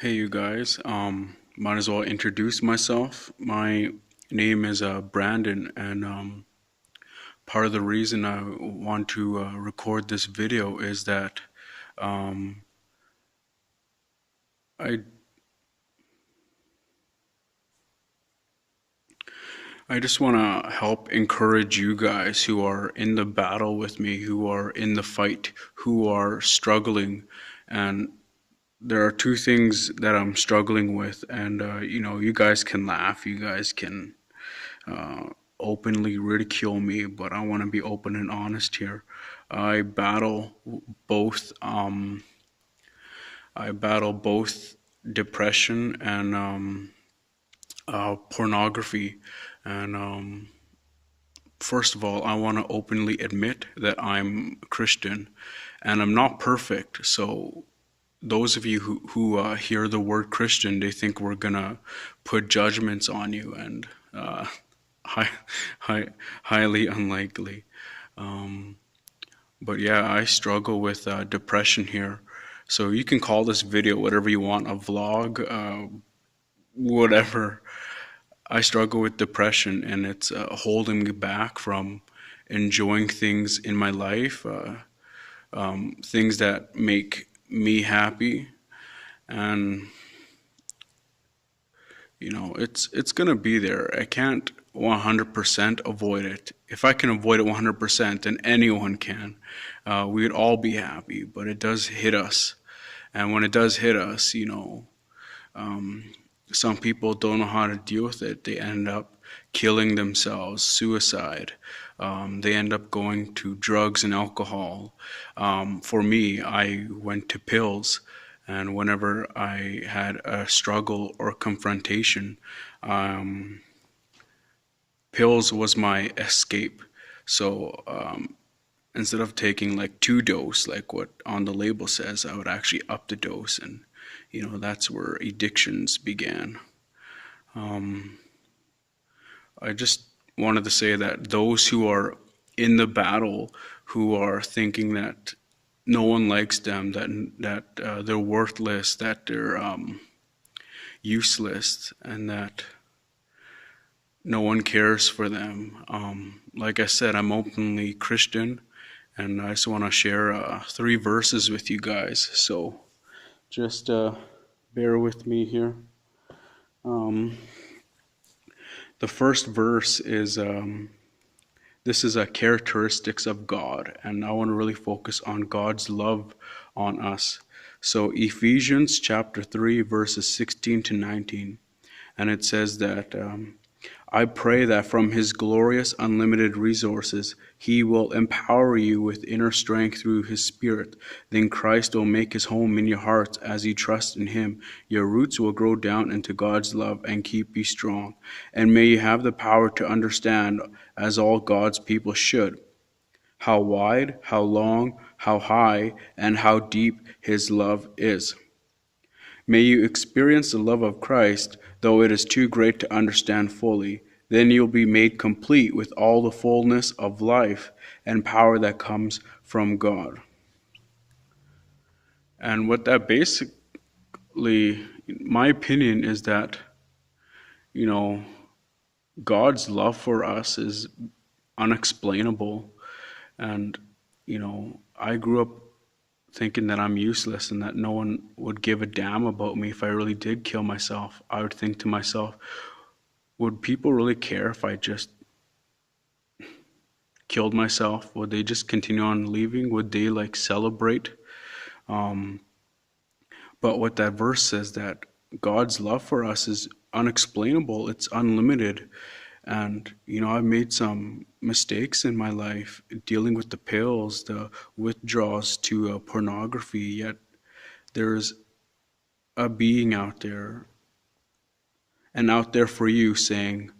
Hey you guys, might as well introduce myself. My name is Brandon, and part of the reason I want to record this video is that um, I I just want to help encourage you guys who are in the battle with me, who are in the fight, who are struggling, and there are two things that I'm struggling with, and you guys can laugh, you guys can uh, openly ridicule me, but I want to be open and honest here. I battle both. I battle both depression and pornography. And first of all, I want to openly admit that I'm Christian, and I'm not perfect. So those of you who hear the word Christian, they think we're gonna put judgments on you, and high, high, highly unlikely. Um, but yeah, I struggle with depression here. So you can call this video whatever you want, a vlog, whatever. I struggle with depression, and it's holding me back from enjoying things in my life, things that make me happy. And it's gonna be there. I can't 100% avoid it. If I can avoid it 100%, then anyone can. We'd all be happy, but it does hit us. And when it does hit us, um, some people don't know how to deal with it. They end up killing themselves, suicide. They end up going to drugs and alcohol. For me, I went to pills. And whenever I had a struggle or confrontation, um, pills was my escape. So instead of taking like two dose, like what on the label says, I would actually up the dose, and that's where addictions began. Um, I just wanted to say that those who are in the battle, who are thinking that no one likes them, that they're worthless, that they're useless, and that no one cares for them. Like I said, I'm openly Christian, and I just want to share three verses with you guys. So just bear with me here. Um, the first verse is this is a characteristics of God, and I want to really focus on God's love on us. So Ephesians chapter 3, verses 16 to 19, and it says that I pray that from His glorious, unlimited resources, He will empower you with inner strength through His Spirit. Then Christ will make His home in your hearts as you trust in Him. Your roots will grow down into God's love and keep you strong. And may you have the power to understand, as all God's people should, how wide, how long, how high, and how deep His love is. May you experience the love of Christ, though it is too great to understand fully. Then you'll be made complete with all the fullness of life and power that comes from God. And what that basically, my opinion is that, you know, God's love for us is unexplainable. And, I grew up thinking that I'm useless and that no one would give a damn about me if I really did kill myself. I would think to myself, would people really care if I just killed myself? Would they just continue on leaving? Would they like celebrate? Um, but what that verse says, that God's love for us is unexplainable, it's unlimited. And, I've made some mistakes in my life dealing with the pills, the withdrawals to pornography, yet there's a being out there and out there for you saying,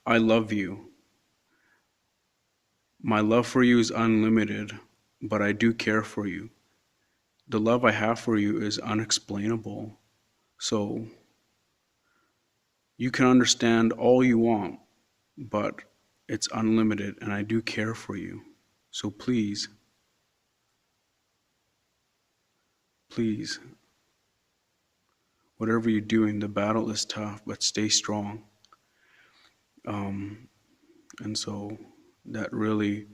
I love you. My love for you is unlimited, but I do care for you. The love I have for you is unexplainable. So you can understand all you want, but it's unlimited and I do care for you. So please, please whatever you're doing, the battle is tough, but stay strong. Um, and so that really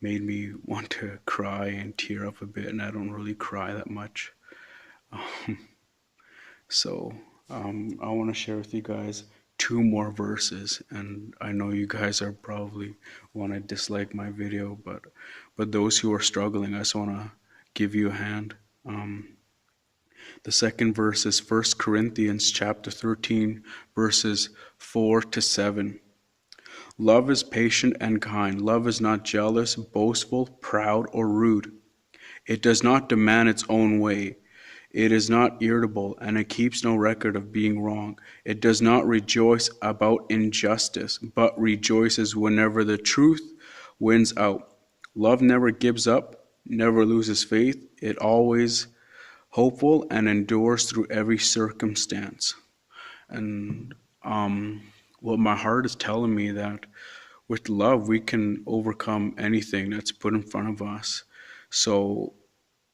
made me want to cry and tear up a bit, and I don't really cry that much. Um, so I want to share with you guys two more verses, and I know you guys are probably want to dislike my video, but those who are struggling, I just want to give you a hand. The second verse is 1 Corinthians chapter 13, verses 4 to 7. Love is patient and kind. Love is not jealous, boastful, proud, or rude. It does not demand its own way. It is not irritable, and it keeps no record of being wrong. It does not rejoice about injustice, but rejoices whenever the truth wins out. Love never gives up, never loses faith. It always hopeful and endures through every circumstance. And what my heart is telling me that with love we can overcome anything that's put in front of us. So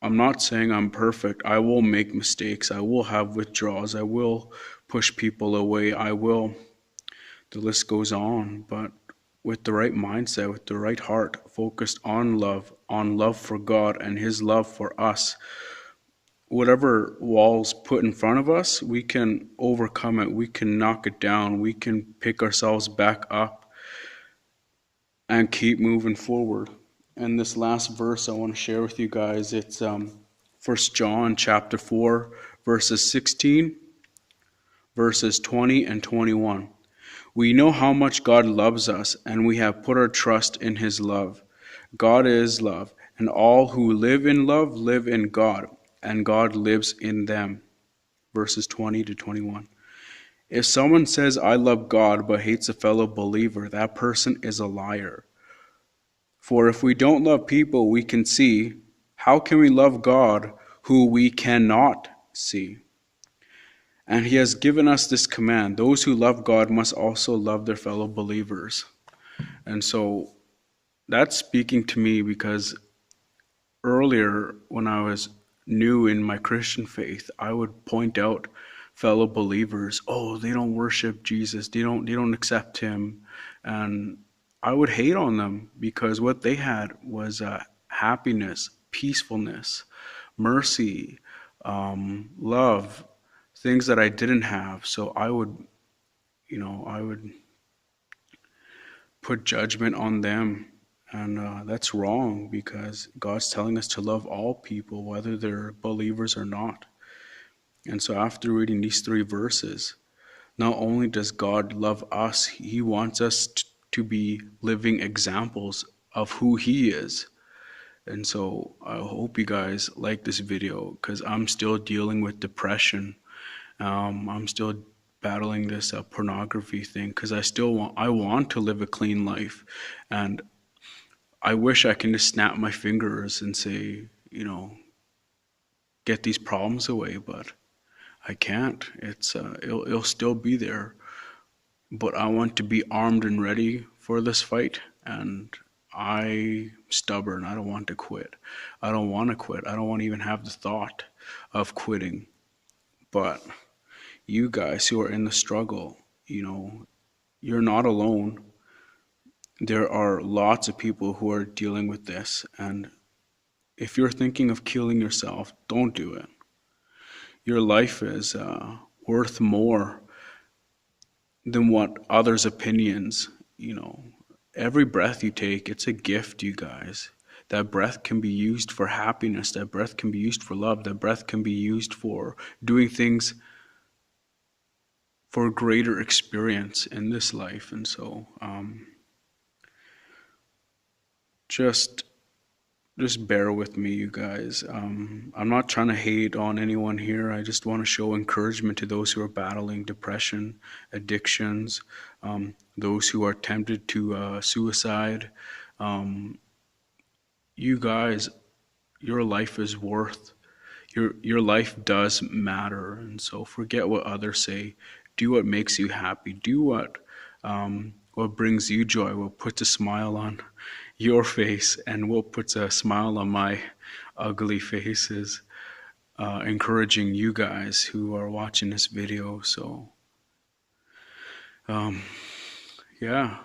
I'm not saying I'm perfect. I will make mistakes. I will have withdrawals. I will push people away. The list goes on. But with the right mindset, with the right heart, focused on love for God and His love for us, whatever walls put in front of us, we can overcome it. We can knock it down. We can pick ourselves back up and keep moving forward. And this last verse I want to share with you guys, it's 1 John chapter 4, verses 16, verses 20 and 21. We know how much God loves us, and we have put our trust in His love. God is love, and all who live in love live in God, and God lives in them. Verses 20 to 21. If someone says, I love God, but hates a fellow believer, that person is a liar. For if we don't love people we can see, how can we love God who we cannot see? And He has given us this command: those who love God must also love their fellow believers. And so that's speaking to me, because earlier when I was new in my Christian faith, I would point out fellow believers, oh, they don't worship Jesus, they don't accept Him, and I would hate on them because what they had was happiness, peacefulness, mercy, love, things that I didn't have. So I would put judgment on them. And that's wrong, because God's telling us to love all people, whether they're believers or not. And so after reading these three verses, not only does God love us, He wants us to be living examples of who He is. And so I hope you guys like this video, because I'm still dealing with depression. I'm still battling this pornography thing, because I want to live a clean life. And I wish I can just snap my fingers and say, get these problems away, but I can't. It'll still be there. But I want to be armed and ready for this fight, and I'm stubborn. I don't want to quit. I don't want to quit. I don't want to even have the thought of quitting. But you guys who are in the struggle, you're not alone. There are lots of people who are dealing with this, and if you're thinking of killing yourself, don't do it. Your life is worth more than what others' opinions. Every breath you take, it's a gift, you guys. That breath can be used for happiness. That breath can be used for love. That breath can be used for doing things for greater experience in this life. And so just bear with me, you guys. I'm not trying to hate on anyone here. I just want to show encouragement to those who are battling depression, addictions, those who are tempted to suicide. You guys, your life is worth, your life does matter. And so forget what others say. Do what makes you happy. Do what brings you joy, what puts a smile on your face, and what puts a smile on my ugly faces. encouraging you guys who are watching this video. So, yeah,